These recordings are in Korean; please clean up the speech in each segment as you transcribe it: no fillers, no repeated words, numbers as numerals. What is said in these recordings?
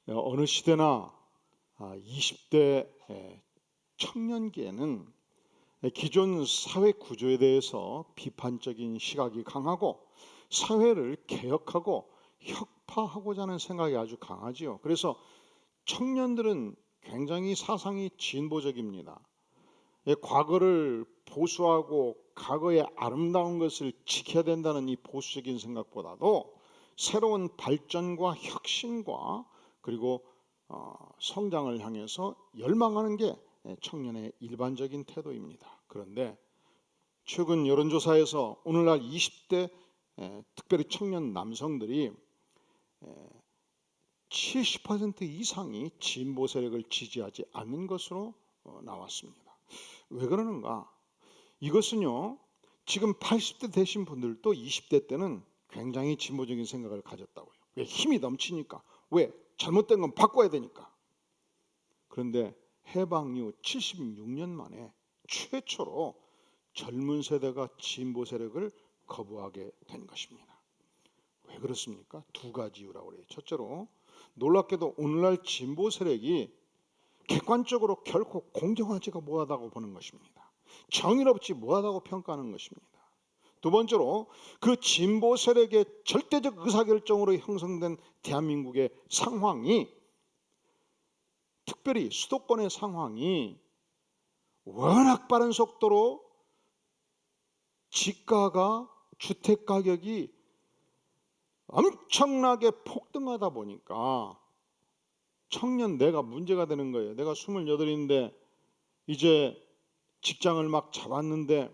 어느 시대나 20대 청년기에는 기존 사회 구조에 대해서 비판적인 시각이 강하고 사회를 개혁하고 혁파하고자 하는 생각이 아주 강하지요. 그래서 청년들은 굉장히 사상이 진보적입니다. 과거를 보수하고 과거의 아름다운 것을 지켜야 된다는 이 보수적인 생각보다도 새로운 발전과 혁신과 그리고 성장을 향해서 열망하는 게 청년의 일반적인 태도입니다. 그런데 최근 여론조사에서 오늘날 20대 특별히 청년 남성들이 70% 이상이 진보 세력을 지지하지 않는 것으로 나왔습니다. 왜 그러는가? 이것은요, 지금 80대 되신 분들도 20대 때는 굉장히 진보적인 생각을 가졌다고요. 왜? 힘이 넘치니까. 왜? 잘못된 건 바꿔야 되니까. 그런데 해방 이후 76년 만에 최초로 젊은 세대가 진보 세력을 거부하게 된 것입니다. 왜 그렇습니까? 두 가지 이유라고 그래요. 첫째로 놀랍게도 오늘날 진보 세력이 객관적으로 결코 공정하지가 못하다고 보는 것입니다. 정의롭지 못하다고 평가하는 것입니다. 두 번째로 그 진보 세력의 절대적 의사결정으로 형성된 대한민국의 상황이, 특별히 수도권의 상황이 워낙 빠른 속도로 지가가, 주택 가격이 엄청나게 폭등하다 보니까 청년 내가 문제가 되는 거예요. 내가 28인데 이제 직장을 막 잡았는데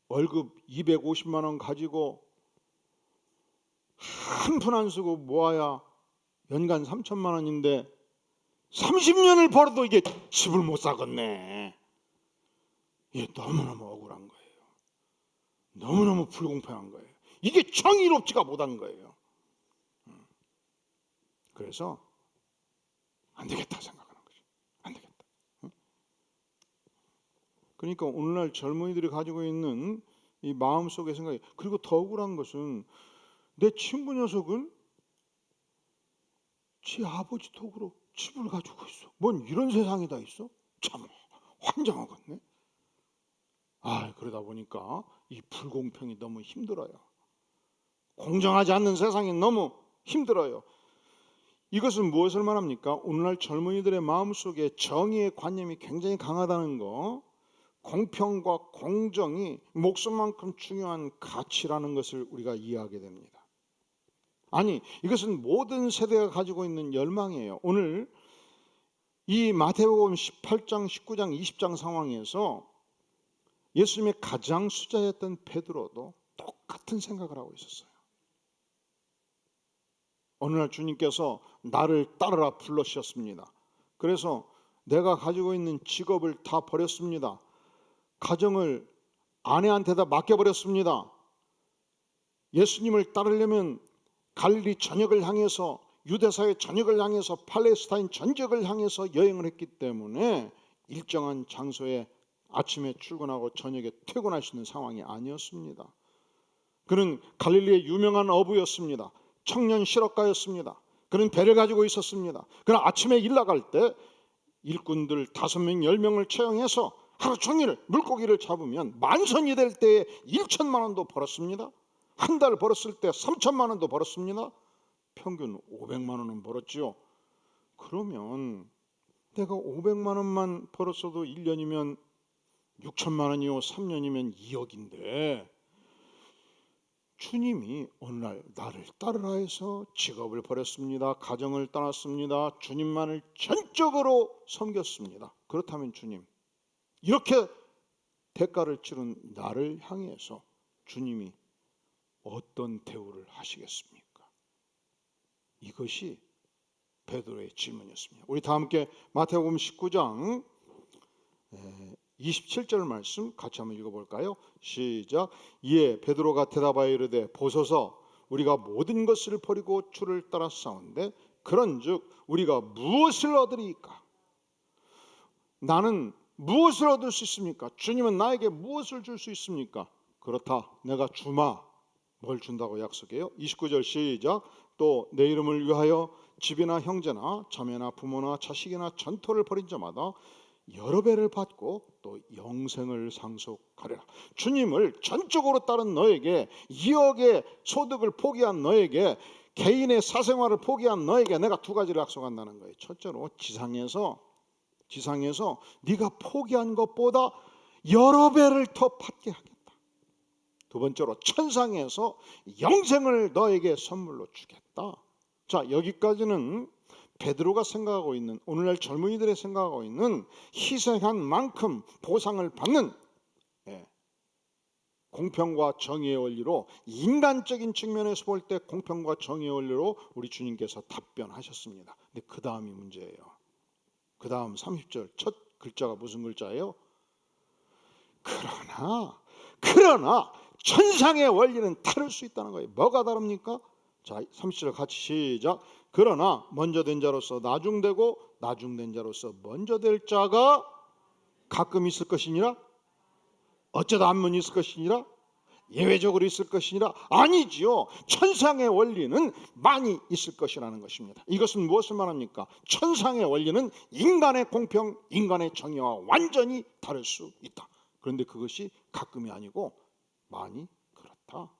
월급 250만 원 가지고 한 푼 안 쓰고 모아야 연간 3천만 원인데 30년을 벌어도 이게 집을 못 사겠네. 이게 너무너무 억울한 거예요. 너무너무 불공평한 거예요. 이게 정의롭지가 못한 거예요. 그래서 안 되겠다 생각하는 거죠. 안 되겠다. 그러니까 오늘날 젊은이들이 가지고 있는 이 마음속의 생각이, 그리고 더 억울한 것은 내 친구 녀석은 지 아버지 덕으로 집을 가지고 있어. 뭔 이런 세상이 다 있어? 참 환장하겠네. 그러다 보니까 이 불공평이 너무 힘들어요. 공정하지 않는 세상이 너무 힘들어요. 이것은 무엇을 말합니까? 오늘날 젊은이들의 마음속에 정의의 관념이 굉장히 강하다는 거, 공평과 공정이 목숨만큼 중요한 가치라는 것을 우리가 이해하게 됩니다. 아니, 이것은 모든 세대가 가지고 있는 열망이에요. 오늘 이 마태복음 18장, 19장, 20장 상황에서 예수님의 가장 수자였던 베드로도 똑같은 생각을 하고 있었어요. 어느 날 주님께서 나를 따르라 불러주셨습니다. 그래서 내가 가지고 있는 직업을 다 버렸습니다. 가정을 아내한테다 맡겨버렸습니다. 예수님을 따르려면 갈릴리 전역을 향해서, 유대사의 전역을 향해서, 팔레스타인 전역을 향해서 여행을 했기 때문에 일정한 장소에 아침에 출근하고 저녁에 퇴근할 수 있는 상황이 아니었습니다. 그는 갈릴리의 유명한 어부였습니다. 청년 실업가였습니다. 그는 배를 가지고 있었습니다. 그는 아침에 일 나갈 때 일꾼들 5명, 10명을 채용해서 하루 종일 물고기를 잡으면 만선이 될 때에 1천만 원도 벌었습니다. 한 달 벌었을 때 3천만 원도 벌었습니다. 평균 500만 원은 벌었죠. 그러면 내가 500만 원만 벌었어도 1년이면 6천만 원이요, 3년이면 2억인데 주님이 어느 날 나를 따르라 해서 직업을 버렸습니다. 가정을 떠났습니다. 주님만을 전적으로 섬겼습니다. 그렇다면 주님, 이렇게 대가를 치른 나를 향해서 주님이 어떤 대우를 하시겠습니까? 이것이 베드로의 질문이었습니다. 우리 다 함께 마태복음 19장 27절 말씀 같이 한번 읽어볼까요? 시작. 이에 베드로가 대답하여 이르되 보소서, 우리가 모든 것을 버리고 주를 따라 싸운데 그런즉 우리가 무엇을 얻으리이까? 나는 무엇을 얻을 수 있습니까? 주님은 나에게 무엇을 줄 수 있습니까? 그렇다, 내가 주마. 뭘 준다고 약속해요? 29절 시작. 또 내 이름을 위하여 집이나 형제나 자매나 부모나 자식이나 전토를 벌인 자마다 여러 배를 받고 또 영생을 상속하리라. 주님을 전적으로 따른 너에게, 2억의 소득을 포기한 너에게, 개인의 사생활을 포기한 너에게 내가 두 가지를 약속한다는 거예요. 첫째로 지상에서 네가 포기한 것보다 여러 배를 더 받게 하겠다. 두 번째로 천상에서 영생을 너에게 선물로 주겠다. 자, 여기까지는 베드로가 생각하고 있는, 오늘날 젊은이들이 생각하고 있는 희생한 만큼 보상을 받는 공평과 정의의 원리로, 인간적인 측면에서 볼 때 공평과 정의의 원리로 우리 주님께서 답변하셨습니다. 근데 그 다음이 문제예요. 그 다음 30절 첫 글자가 무슨 글자예요? 그러나 천상의 원리는 다를 수 있다는 거예요. 뭐가 다릅니까? 자, 30절 같이 시작. 그러나 먼저 된 자로서 나중되고 나중된 자로서 먼저 될 자가 가끔 있을 것이니라? 어쩌다 한 번 있을 것이니라? 예외적으로 있을 것이니라? 아니지요. 천상의 원리는 많이 있을 것이라는 것입니다. 이것은 무엇을 말합니까? 천상의 원리는 인간의 공평, 인간의 정의와 완전히 다를 수 있다. 그런데 그것이 가끔이 아니고 많이 그렇다.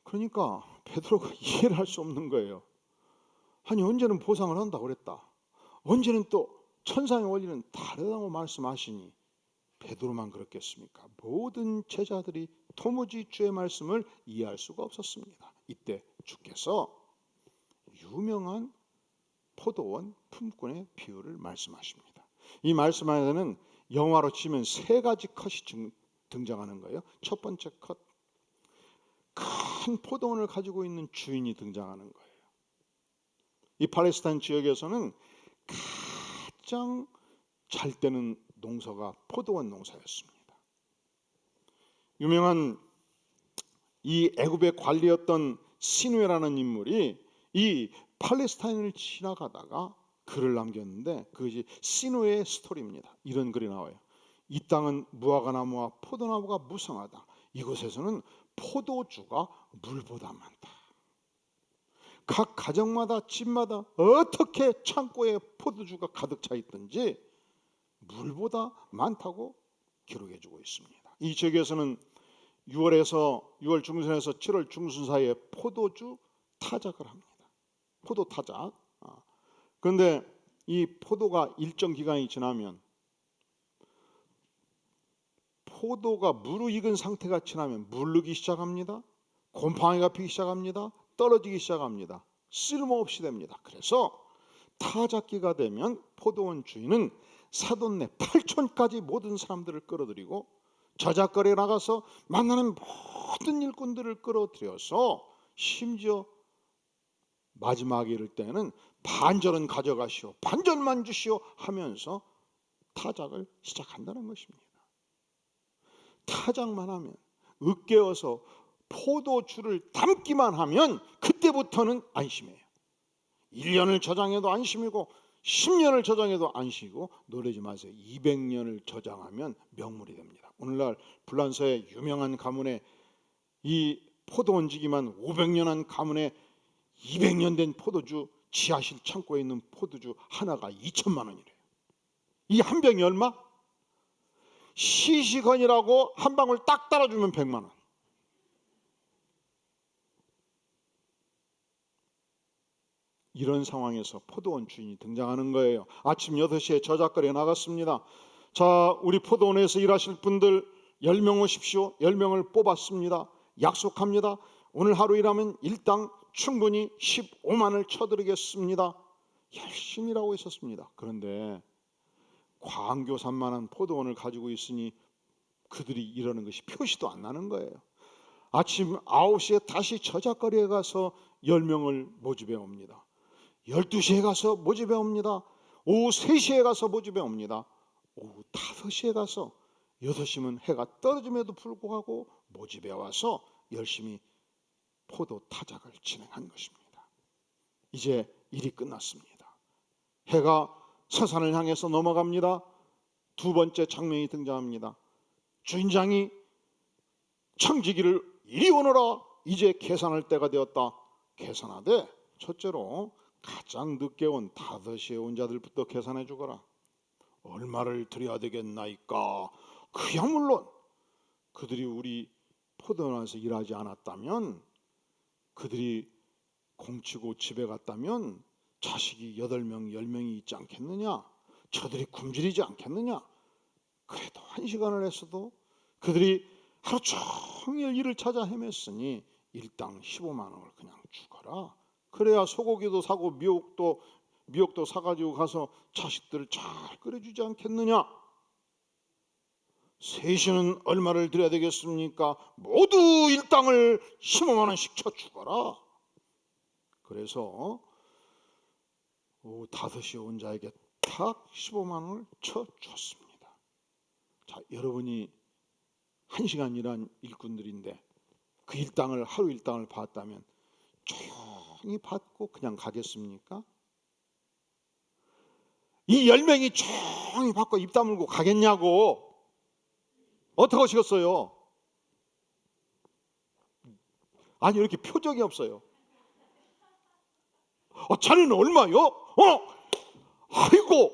그러니까 베드로가 이해를 할 수 없는 거예요. 아니, 언제는 보상을 한다고 그랬다, 언제는 또 천상의 원리는 다르다고 말씀하시니 베드로만 그렇겠습니까? 모든 제자들이 도무지 주의 말씀을 이해할 수가 없었습니다. 이때 주께서 유명한 포도원 품꾼의 비유를 말씀하십니다. 이 말씀 안에는 영화로 치면 세 가지 컷이 등장하는 거예요. 첫 번째 컷, 큰 포도원을 가지고 있는 주인이 등장하는 거예요. 이 팔레스타인 지역에서는 가장 잘 되는 농사가 포도원 농사였습니다. 유명한 이 애굽의 관리였던 시누에라는 인물이 이 팔레스타인을 지나가다가 글을 남겼는데, 그것이 시누에의 스토리입니다. 이런 글이 나와요. 이 땅은 무화과 나무와 포도나무가 무성하다. 이곳에서는 포도주가 물보다 많다. 각 가정마다 집마다 어떻게 창고에 포도주가 가득 차 있든지 물보다 많다고 기록해주고 있습니다. 이 지역에서는 6월 중순에서 7월 중순 사이에 포도주 타작을 합니다. 포도 타작. 그런데 이 포도가 일정 기간이 지나면, 포도가 무르익은 상태가 지나면 물르기 시작합니다. 곰팡이가 피기 시작합니다. 떨어지기 시작합니다. 쓸모없이 됩니다. 그래서 타작기가 되면 포도원 주인은 사돈네 8촌까지 모든 사람들을 끌어들이고 저작거리에 나가서 만나는 모든 일꾼들을 끌어들여서 심지어 마지막에 이를 때는 반절은 가져가시오, 반절만 주시오 하면서 타작을 시작한다는 것입니다. 타작만 하면, 으깨어서 포도주를 담기만 하면 그때부터는 안심해요. 1년을 저장해도 안심이고 10년을 저장해도 안심이고, 노리지 마세요. 200년을 저장하면 명물이 됩니다. 오늘날 불란서의 유명한 가문에 이 포도원지기만 500년 한 가문에 200년 된 포도주, 지하실 창고에 있는 포도주 하나가 2천만 원이래요. 이 한 병이 얼마? 시시건이라고 한 방울 딱 따라주면 100만 원. 이런 상황에서 포도원 주인이 등장하는 거예요. 아침 8시에 저작거리에 나갔습니다. 자, 우리 포도원에서 일하실 분들 10명 오십시오. 10명을 뽑았습니다. 약속합니다. 오늘 하루 일하면 일당 충분히 15만을 쳐드리겠습니다. 열심히 일하고 있었습니다. 그런데 광교산만한 포도원을 가지고 있으니 그들이 이러는 것이 표시도 안 나는 거예요. 아침 9시에 다시 저작거리에 가서 10명을 모집해 옵니다. 12시에 가서 모집해 옵니다. 오후 3시에 가서 모집해 옵니다. 오후 5시에 가서, 6시면 해가 떨어짐에도 불구하고 모집해 와서 열심히 포도 타작을 진행한 것입니다. 이제 일이 끝났습니다. 해가 서산을 향해서 넘어갑니다. 두 번째 장면이 등장합니다. 주인장이 청지기를 이리 오너라, 이제 계산할 때가 되었다. 계산하되 첫째로 가장 늦게 온 5시에 온 자들부터 계산해 주거라. 얼마를 드려야 되겠나이까? 그야 물론 그들이 우리 포도원에서 일하지 않았다면, 그들이 공치고 집에 갔다면 자식이 8명 10명이 있지 않겠느냐? 저들이 굶주리지 않겠느냐? 그래도 1시간을 했어도 그들이 하루 종일 일을 찾아 헤맸으니 일당 15만 원을 그냥 주거라. 그래야 소고기도 사고 미역도 사가지고 가서 자식들을 잘 끓여주지 않겠느냐? 셋이는 얼마를 드려야 되겠습니까? 모두 일당을 15만 원씩 쳐 주거라. 그래서 5시에 온 자에게 탁 15만 원을 쳐 줬습니다. 자, 여러분이 1시간 일한 일꾼들인데 그 일당을, 하루 일당을 받았다면 조용히 받고 그냥 가겠습니까? 이 10명이 조용히 받고 입 다물고 가겠냐고. 어떻게 하시겠어요? 아니, 이렇게 표정이 없어요. 자네는 얼마요? 아이고,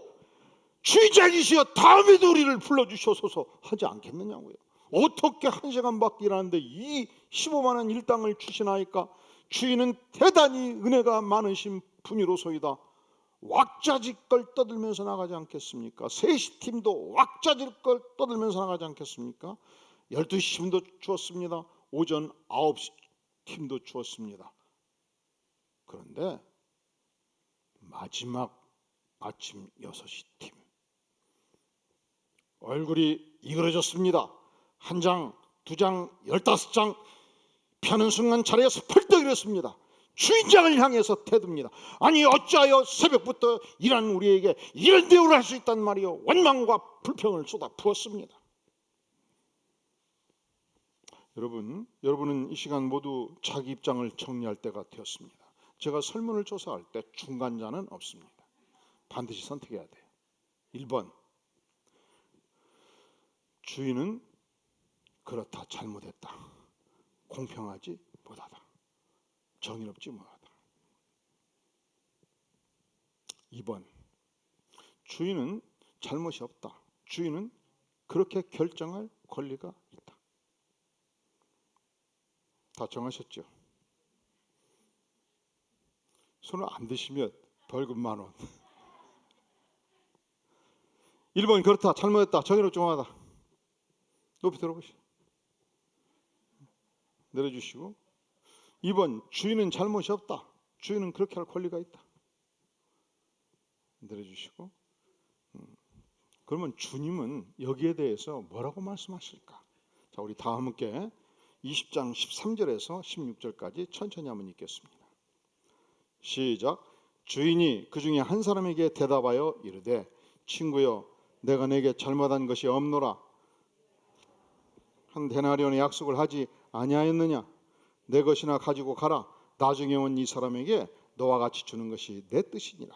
주의자이시여 다음에도 우리를 불러주셔서 하지 않겠느냐고요. 어떻게 1시간밖에 일하는데 이 15만 원 일당을 주시나이까? 주인은 대단히 은혜가 많으신 분이로소이다. 왁자지껄 떠들면서 나가지 않겠습니까? 3시 팀도 왁자지껄 떠들면서 나가지 않겠습니까? 12시 팀도 주었습니다. 오전 9시 팀도 주었습니다. 그런데 마지막 아침 6시 팀 얼굴이 이그러졌습니다. 1장, 2장, 15장 펴는 순간 자리에서 펄떡 일었습니다. 주인장을 향해서 대듭니다. 아니, 어찌하여 새벽부터 일한 우리에게 이런 대우를 할 수 있단 말이요? 원망과 불평을 쏟아 부었습니다. 여러분은 이 시간 모두 자기 입장을 정리할 때가 되었습니다. 제가 설문을 조사할 때 중간자는 없습니다. 반드시 선택해야 돼요. 1번, 주인은 그렇다, 잘못했다, 공평하지 못하다, 정의롭지 못하다. 2번, 주인은 잘못이 없다, 주인은 그렇게 결정할 권리가 있다. 다 정하셨죠? 손을 안 드시면 벌금 10,000원. 1번, 그렇다, 잘못했다, 정의롭지 못하다. 높이 들어보시죠. 내려주시고. 2번, 주인은 잘못이 없다, 주인은 그렇게 할 권리가 있다. 내려주시고. 그러면 주님은 여기에 대해서 뭐라고 말씀하실까? 자, 우리 다 함께 20장 13절에서 16절까지 천천히 한번 읽겠습니다. 시작. 주인이 그 중에 한 사람에게 대답하여 이르되, 친구여, 내가 내게 잘못한 것이 없노라. 한 데나리온의 약속을 하지 아니하였느냐? 내 것이나 가지고 가라. 나중에 온 이 사람에게 너와 같이 주는 것이 내 뜻이니라.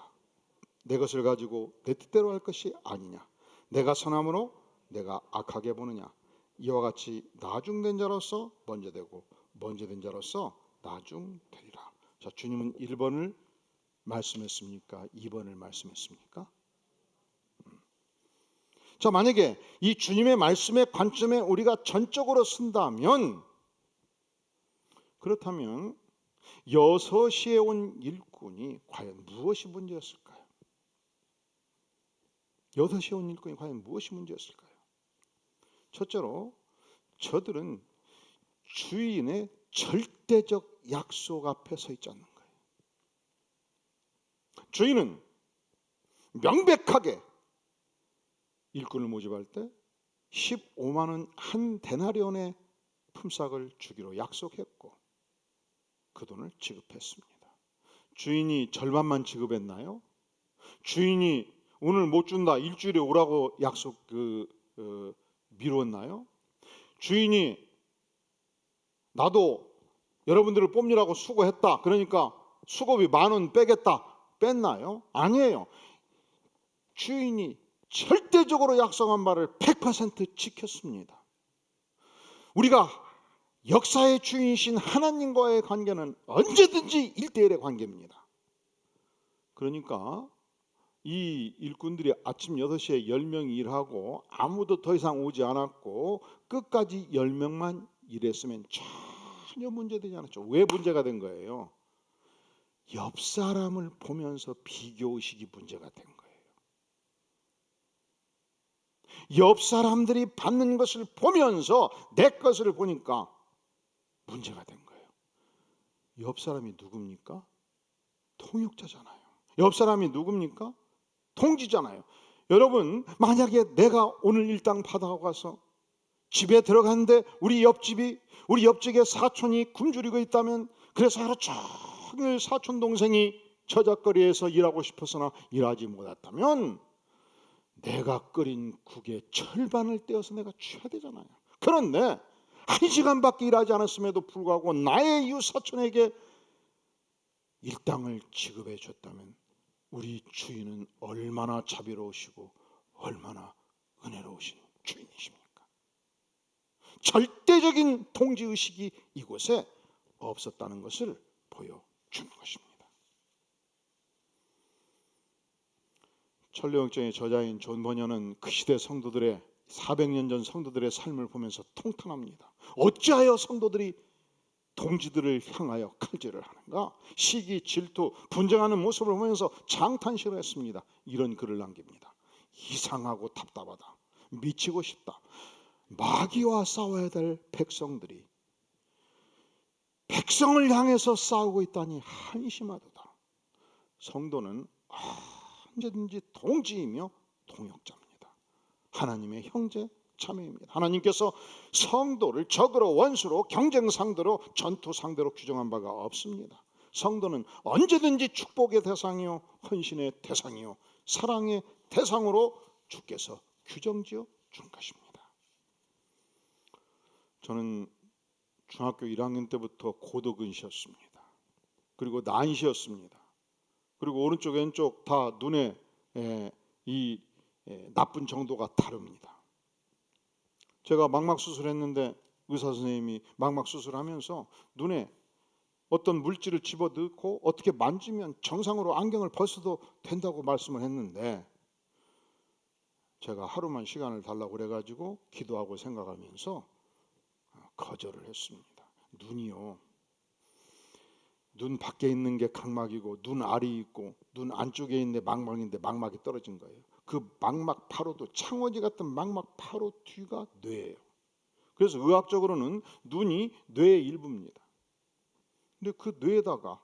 내 것을 가지고 내 뜻대로 할 것이 아니냐? 내가 선함으로 내가 악하게 보느냐? 이와 같이 나중된 자로서 먼저 되고 먼저 된 자로서 나중되리라. 자, 주님은 1번을 말씀했습니까? 2번을 말씀했습니까? 자, 만약에 이 주님의 말씀의 관점에 우리가 전적으로 쓴다면, 그렇다면 6시에 온 일꾼이 과연 무엇이 문제였을까요? 6시에 온 일꾼이 과연 무엇이 문제였을까요? 첫째로 저들은 주인의 절대적 약속 앞에 서 있지 않는 거예요. 주인은 명백하게 일꾼을 모집할 때 15만 원 한 데나리온의 품삯을 주기로 약속했고 그 돈을 지급했습니다. 주인이 절반만 지급했나요? 주인이 오늘 못 준다, 일주일에 오라고 약속 미뤘나요? 주인이 나도 여러분들을 뽑느라고 수고했다, 그러니까 수고비 10,000원 빼겠다, 뺐나요? 아니에요. 주인이 절대적으로 약속한 바를 100% 지켰습니다. 우리가 역사의 주인이신 하나님과의 관계는 언제든지 1대1의 관계입니다. 그러니까 이 일꾼들이 아침 6시에 10명이 일하고 아무도 더 이상 오지 않았고 끝까지 10명만 일했으면 전혀 문제되지 않았죠. 왜 문제가 된 거예요? 옆 사람을 보면서 비교의식이 문제가 된 거예요. 옆 사람들이 받는 것을 보면서 내 것을 보니까 문제가 된 거예요. 옆 사람이 누굽니까? 통역자잖아요. 옆 사람이 누굽니까? 통지잖아요. 여러분, 만약에 내가 오늘 일당 받아가서 집에 들어갔는데 우리 옆집에 사촌이 굶주리고 있다면, 그래서 하루 종일 사촌 동생이 저작거리에서 일하고 싶었으나 일하지 못했다면 내가 끓인 국의 절반을 떼어서 내가 취해야 되잖아요. 그런데 1시간밖에 일하지 않았음에도 불구하고 나의 이웃 사촌에게 일당을 지급해 줬다면 우리 주인은 얼마나 자비로우시고 얼마나 은혜로우신 주인이십니까? 절대적인 통지의식이 이곳에 없었다는 것을 보여주는 것입니다. 천리역정의 저자인 존 버녀는 그 시대 성도들의 400년 전 성도들의 삶을 보면서 통탄합니다. 어찌하여 성도들이 동지들을 향하여 칼질을 하는가? 시기, 질투, 분쟁하는 모습을 보면서 장탄식을 했습니다. 이런 글을 남깁니다. 이상하고 답답하다. 미치고 싶다. 마귀와 싸워야 될 백성들이 백성을 향해서 싸우고 있다니 한심하도다. 성도는 언제든지 동지이며 동역자입니다. 하나님의 형제 자매입니다. 하나님께서 성도를 적으로, 원수로, 경쟁 상대로, 전투 상대로 규정한 바가 없습니다. 성도는 언제든지 축복의 대상이요, 헌신의 대상이요, 사랑의 대상으로 주께서 규정지어 준 것입니다. 저는 중학교 1학년 때부터 고도근시였습니다. 그리고 난시였습니다. 그리고 오른쪽 왼쪽 다 눈에 이 나쁜 정도가 다릅니다. 제가 망막 수술했는데 의사 선생님이 망막 수술하면서 눈에 어떤 물질을 집어넣고 어떻게 만지면 정상으로 안경을 벗어도 된다고 말씀을 했는데, 제가 하루만 시간을 달라고 그래가지고 기도하고 생각하면서 거절을 했습니다. 눈이요, 눈 밖에 있는 게 각막이고 눈 알이 있고 눈 안쪽에 있는 망막인데 망막이 떨어진 거예요. 그 망막 파로도 창원지 같은 망막 파로 뒤가 뇌예요. 그래서 의학적으로는 눈이 뇌의 일부입니다. 근데 그 뇌에다가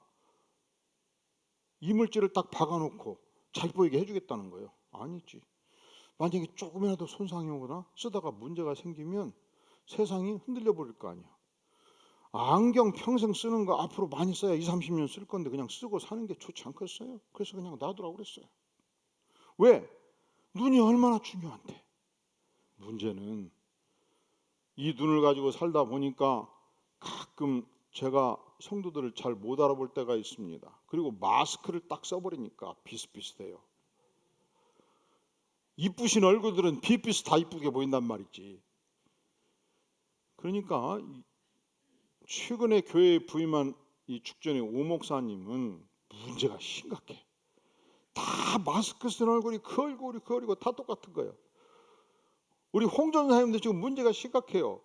이물질을 딱 박아놓고 잘 보이게 해주겠다는 거예요. 아니지. 만약에 조금이라도 손상이 오거나 쓰다가 문제가 생기면 세상이 흔들려 버릴 거 아니야. 안경 평생 쓰는 거 앞으로 많이 써야 20-30년 쓸 건데 그냥 쓰고 사는 게 좋지 않겠어요? 그래서 그냥 놔두라고 그랬어요. 왜? 눈이 얼마나 중요한데. 문제는 이 눈을 가지고 살다 보니까 가끔 제가 성도들을 잘 못 알아볼 때가 있습니다. 그리고 마스크를 딱 써버리니까 비슷비슷해요. 이쁘신 얼굴들은 비슷비슷 다 이쁘게 보인단 말이지. 그러니까 최근에 교회에 부임한 이 축전의 오 목사님은 문제가 심각해. 다 마스크 쓴 얼굴이 그 얼굴이고 다 똑같은 거예요. 우리 홍 전사님도 지금 문제가 심각해요.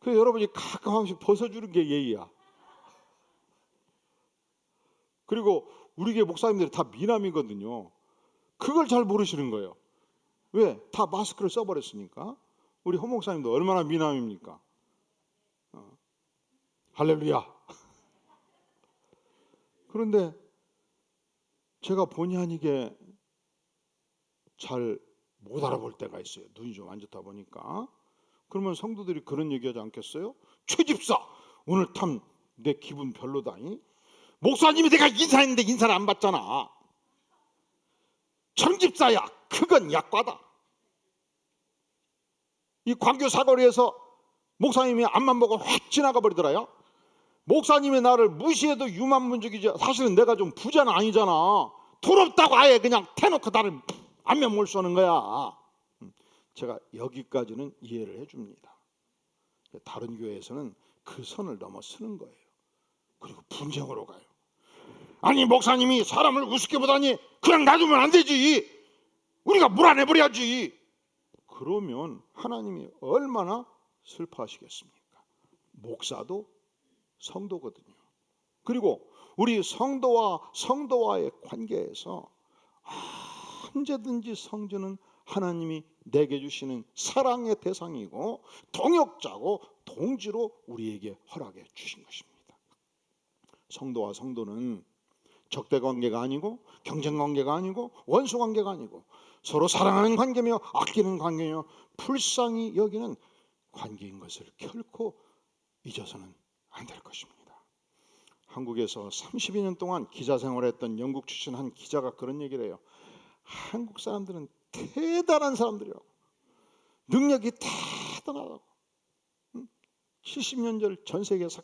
그래서 여러분이 가끔 한 번씩 벗어주는 게 예의야. 그리고 우리 교회 목사님들이 다 미남이거든요. 그걸 잘 모르시는 거예요. 왜? 다 마스크를 써버렸으니까. 우리 홍 목사님도 얼마나 미남입니까? 할렐루야. 그런데 제가 본의 아니게 잘 못 알아볼 때가 있어요. 눈이 좀 안 좋다 보니까. 그러면 성도들이 그런 얘기하지 않겠어요? 최 집사, 오늘 참 내 기분 별로다니. 목사님이 내가 인사했는데 인사를 안 받잖아. 정 집사야, 그건 약과다. 이 광교 사거리에서 목사님이 앞만 보고 확 지나가 버리더라요. 목사님이 나를 무시해도 유만문적이지. 사실은 내가 좀 부자는 아니잖아. 돈 없다고 아예 그냥 대놓고 나를 안면 몰수하는 거야. 제가 여기까지는 이해를 해줍니다. 다른 교회에서는 그 선을 넘어서는 거예요. 그리고 분쟁으로 가요. 아니 목사님이 사람을 우습게 보다니 그냥 놔두면 안 되지. 우리가 몰아내버려야지. 그러면 하나님이 얼마나 슬퍼하시겠습니까? 목사도 성도거든요. 그리고 우리 성도와 성도와의 관계에서 언제든지 성전은 하나님이 내게 주시는 사랑의 대상이고 동역자고 동지로 우리에게 허락해 주신 것입니다. 성도와 성도는 적대 관계가 아니고 경쟁 관계가 아니고 원수 관계가 아니고 서로 사랑하는 관계며 아끼는 관계며 불쌍히 여기는 관계인 것을 결코 잊어서는 안 될 것입니다. 한국에서 32년 동안 기자 생활했던 영국 출신 한 기자가 그런 얘기를 해요. 한국 사람들은 대단한 사람들이라고, 능력이 대단하다고. 70년 전 전 세계에서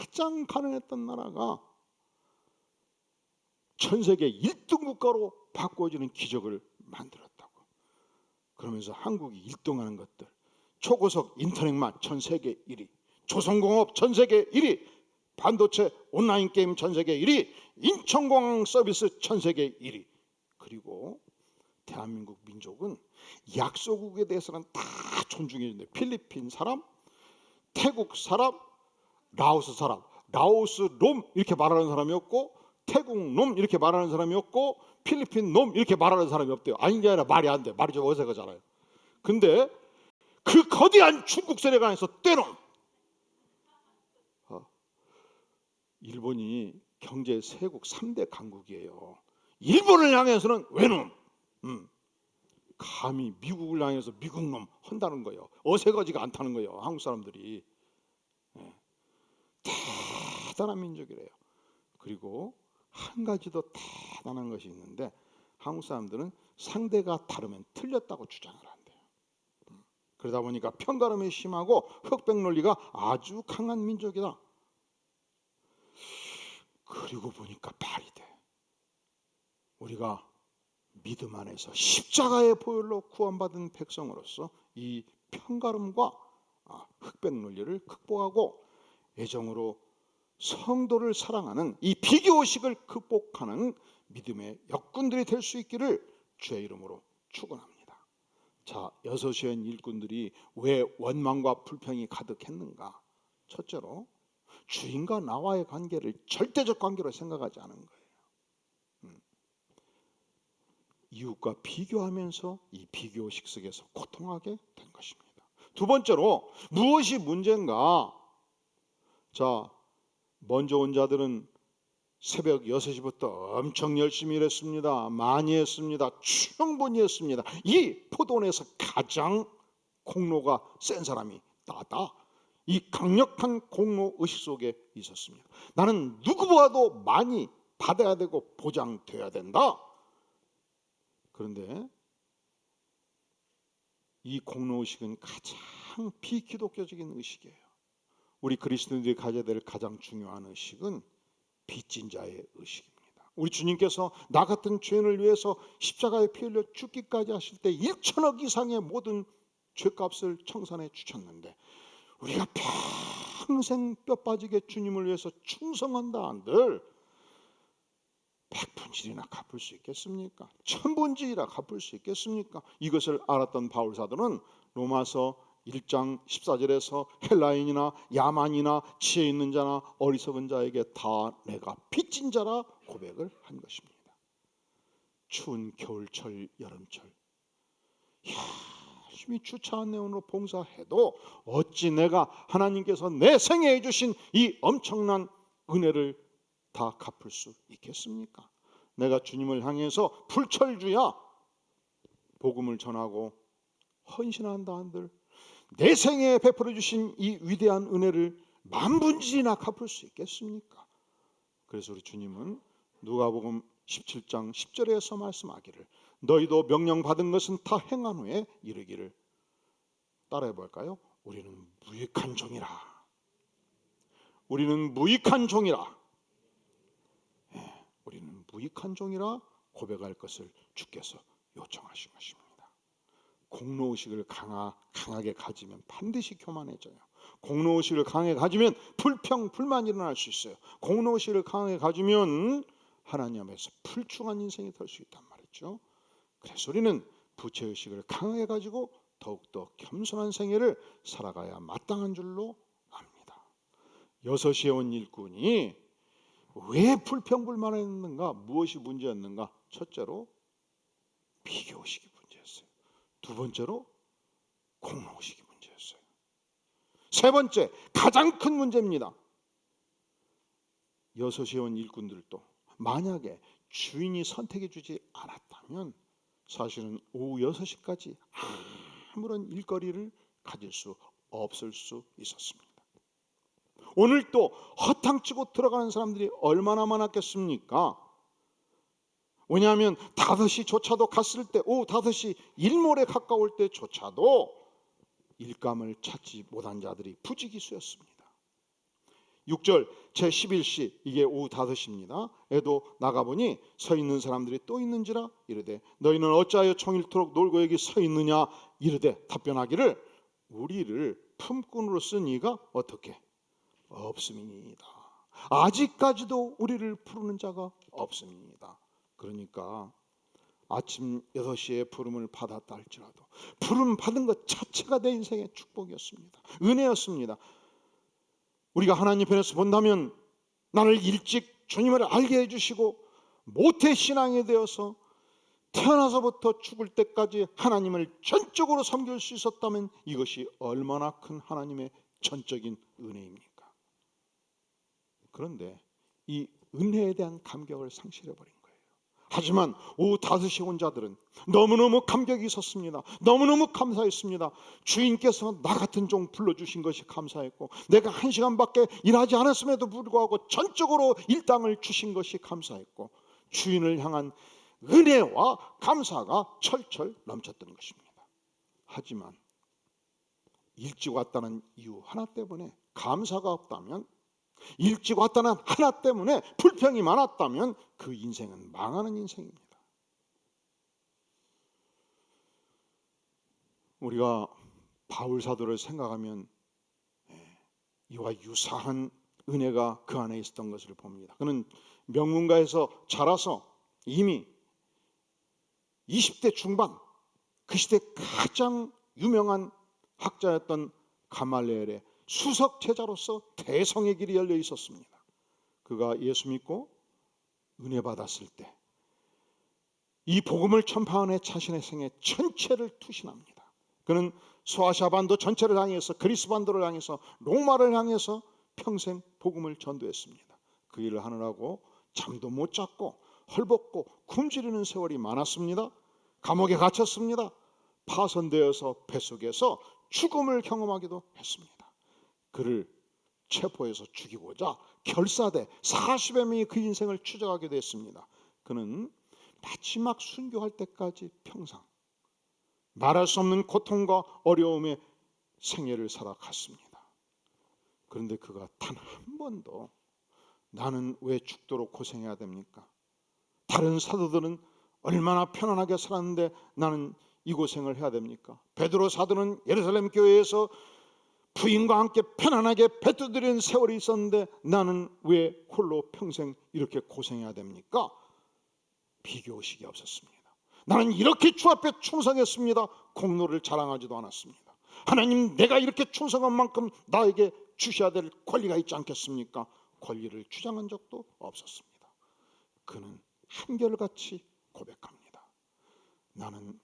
가장 가난했던 나라가 전 세계 1등 국가로 바꿔지는 기적을 만들었다고. 그러면서 한국이 1등하는 것들, 초고속 인터넷만 전 세계 1위, 조선공업 전 세계 1위, 반도체 온라인 게임 전 세계 1위, 인천공항 서비스 전 세계 1위. 그리고 대한민국 민족은 약소국에 대해서는 다 존중해 준대. 필리핀 사람, 태국 사람, 라오스 사람, 라오스 놈 이렇게 말하는 사람이 없고, 태국 놈 이렇게 말하는 사람이 없고, 필리핀 놈 이렇게 말하는 사람이 없대요. 아닌 게 아니라 말이 안 돼. 말이 좀 어색하잖아요. 근데 그 거대한 중국 세력안에서 떼놈. 일본이 경제 세국 3대 강국이에요. 일본을 향해서는 외놈, 감히 미국을 향해서 미국놈 한다는 거예요. 어색하지가 않다는 거예요. 한국 사람들이. 대단한 민족이래요. 그리고 한 가지 더 대단한 것이 있는데, 한국 사람들은 상대가 다르면 틀렸다고 주장을 한대요. 그러다 보니까 편가름이 심하고 흑백 논리가 아주 강한 민족이다. 그리고 보니까 말이 돼. 우리가 믿음 안에서 십자가의 보혈로 구원받은 백성으로서 이 편가름과 흑백 논리를 극복하고 애정으로 성도를 사랑하는 이 비교의식을 극복하는 믿음의 역군들이 될 수 있기를 주의 이름으로 축원합니다. 자, 여섯시엔 일꾼들이 왜 원망과 불평이 가득했는가? 첫째로 주인과 나와의 관계를 절대적 관계로 생각하지 않은 거예요. 이웃과 비교하면서 이 비교의식 속에서 고통하게 된 것입니다. 두 번째로 무엇이 문제인가? 자, 먼저 온 자들은 새벽 6시부터 엄청 열심히 일했습니다. 많이 했습니다. 충분히 했습니다. 이 포도원에서 가장 공로가 센 사람이 나다. 이 강력한 공로 의식 속에 있었습니다. 나는 누구보다도 많이 받아야 되고 보장돼야 된다. 그런데 이 공로 의식은 가장 비기독교적인 의식이에요. 우리 그리스도인들이 가져야 될 가장 중요한 의식은 빚진 자의 의식입니다. 우리 주님께서 나 같은 죄인을 위해서 십자가에 피 흘려 죽기까지 하실 때 1천억 이상의 모든 죄값을 청산해 주셨는데, 우리가 평생 뼈 빠지게 주님을 위해서 충성한다 한들 100분질이나 갚을 수 있겠습니까? 1000분질이나 갚을 수 있겠습니까? 이것을 알았던 바울 사도는 로마서 1장 14절에서 헬라인이나 야만이나 지혜 있는 자나 어리석은 자에게 다 내가 빚진 자라 고백을 한 것입니다. 추운 겨울철, 여름철 열심히 주차한 내원으로 봉사해도 어찌 내가 하나님께서 내 생애에 주신 이 엄청난 은혜를 다 갚을 수 있겠습니까? 내가 주님을 향해서 불철주야 복음을 전하고 헌신한다 한들 내 생애에 베풀어 주신 이 위대한 은혜를 만분질이나 갚을 수 있겠습니까? 그래서 우리 주님은 누가복음 17장 10절에서 말씀하기를 너희도 명령받은 것은 다 행한 후에 이르기를, 따라해 볼까요? 우리는 무익한 종이라. 우리는 무익한 종이라. 우리는 무익한 종이라 고백할 것을 주께서 요청하신 것입니다. 공로의식을 강하게 가지면 반드시 교만해져요. 공로의식을 강하게 가지면 불평, 불만이 일어날 수 있어요. 공로의식을 강하게 가지면 하나님 앞에서 풀충한 인생이 될 수 있단 말이죠. 그래서 우리는 부채의식을 강하게 가지고 더욱더 겸손한 생애를 살아가야 마땅한 줄로 압니다. 6시에 온 일꾼이 왜 불평불만했는가? 무엇이 문제였는가? 첫째로 비교의식이 문제였어요. 두 번째로 공로의식이 문제였어요. 세 번째, 가장 큰 문제입니다. 6시에 온 일꾼들도 만약에 주인이 선택해 주지 않았다면 사실은 오후 6시까지 아무런 일거리를 가질 수 없을 수 있었습니다. 오늘 또 허탕치고 들어가는 사람들이 얼마나 많았겠습니까? 왜냐하면 5시조차도 갔을 때, 오후 5시 일몰에 가까울 때조차도 일감을 찾지 못한 자들이 부지기수였습니다. 6절 제11시, 이게 오후 5시입니다. 에도 나가보니 서 있는 사람들이 또 있는지라 이르되 너희는 어찌하여 종일토록 놀고 여기 서 있느냐 이르되 답변하기를 우리를 품꾼으로 쓴 이가 어떻게 없음이니이다. 아직까지도 우리를 부르는 자가 없음이니이다. 그러니까 아침 6시에 부름을 받았다 할지라도 부름 받은 것 자체가 내 인생의 축복이었습니다. 은혜였습니다. 우리가 하나님 편에서 본다면 나를 일찍 주님을 알게 해주시고 모태신앙이 되어서 태어나서부터 죽을 때까지 하나님을 전적으로 섬길 수 있었다면 이것이 얼마나 큰 하나님의 전적인 은혜입니까? 그런데 이 은혜에 대한 감격을 상실해버린 거예요. 하지만 오후 5시에 온 자들은 너무너무 감격이 있었습니다. 너무너무 감사했습니다. 주인께서 나 같은 종 불러주신 것이 감사했고 내가 1시간밖에 일하지 않았음에도 불구하고 전적으로 일당을 주신 것이 감사했고 주인을 향한 은혜와 감사가 철철 넘쳤던 것입니다. 하지만 일찍 왔다는 이유 하나 때문에 감사가 없다면, 일찍 왔다는 하나 때문에 불평이 많았다면 그 인생은 망하는 인생입니다. 우리가 바울 사도를 생각하면 이와 유사한 은혜가 그 안에 있었던 것을 봅니다. 그는 명문가에서 자라서 이미 20대 중반, 그 시대 가장 유명한 학자였던 가말리엘의 수석 제자로서 대성의 길이 열려 있었습니다. 그가 예수 믿고 은혜 받았을 때 이 복음을 전파하는 자신의 생애 전체를 투신합니다. 그는 소아시아 반도 전체를 향해서, 그리스 반도를 향해서, 로마를 향해서 평생 복음을 전도했습니다. 그 일을 하느라고 잠도 못 잤고 헐벗고 굶주리는 세월이 많았습니다. 감옥에 갇혔습니다. 파손되어서 뱃속에서 죽음을 경험하기도 했습니다. 그를 체포해서 죽이고자 결사대 40여 명이 그 인생을 추적하게 됐습니다. 그는 마지막 순교할 때까지 평생 말할 수 없는 고통과 어려움의 생애를 살아갔습니다. 그런데 그가 단 한 번도 나는 왜 죽도록 고생해야 됩니까? 다른 사도들은 얼마나 편안하게 살았는데 나는 이 고생을 해야 됩니까? 베드로 사도는 예루살렘 교회에서 부인과 함께 편안하게 뱉어드리는 세월이 있었는데 나는 왜 홀로 평생 이렇게 고생해야 됩니까? 비교의식이 없었습니다. 나는 이렇게 주 앞에 충성했습니다. 공로를 자랑하지도 않았습니다. 하나님, 내가 이렇게 충성한 만큼 나에게 주셔야 될 권리가 있지 않겠습니까? 권리를 주장한 적도 없었습니다. 그는 한결같이 고백합니다. 나는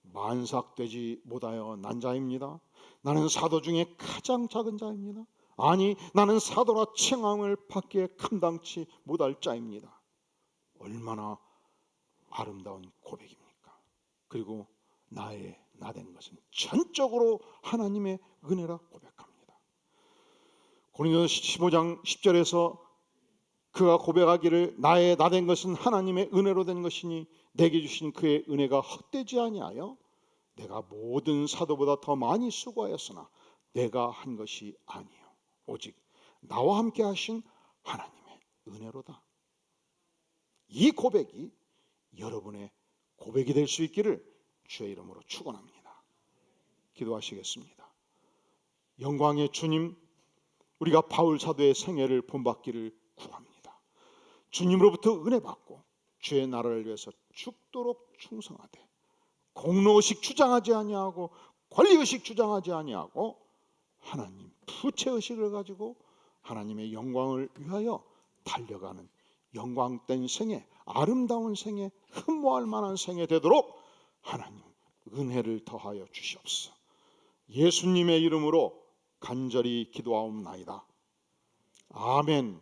만삭되지 못하여 난 자입니다. 나는 사도 중에 가장 작은 자입니다. 아니, 나는 사도라 칭함을 받기에 감당치 못할 자입니다. 얼마나 아름다운 고백입니까? 그리고 나된 것은 전적으로 하나님의 은혜라 고백합니다. 고린도서 15장 10절에서 그가 고백하기를 나된 것은 하나님의 은혜로 된 것이니 내게 주신 그의 은혜가 헛되지 아니하여 내가 모든 사도보다 더 많이 수고하였으나 내가 한 것이 아니요 오직 나와 함께 하신 하나님의 은혜로다. 이 고백이 여러분의 고백이 될 수 있기를 주의 이름으로 축원합니다. 기도하시겠습니다. 영광의 주님, 우리가 바울 사도의 생애를 본받기를 구합니다. 주님으로부터 은혜 받고 주의 나라를 위해서 죽도록 충성하되 공로의식 주장하지 아니하고 권리의식 주장하지 아니하고 하나님 부채의식을 가지고 하나님의 영광을 위하여 달려가는 영광된 생애, 아름다운 생애, 흠모할 만한 생애 되도록 하나님 은혜를 더하여 주시옵소서. 예수님의 이름으로 간절히 기도하옵나이다. 아멘.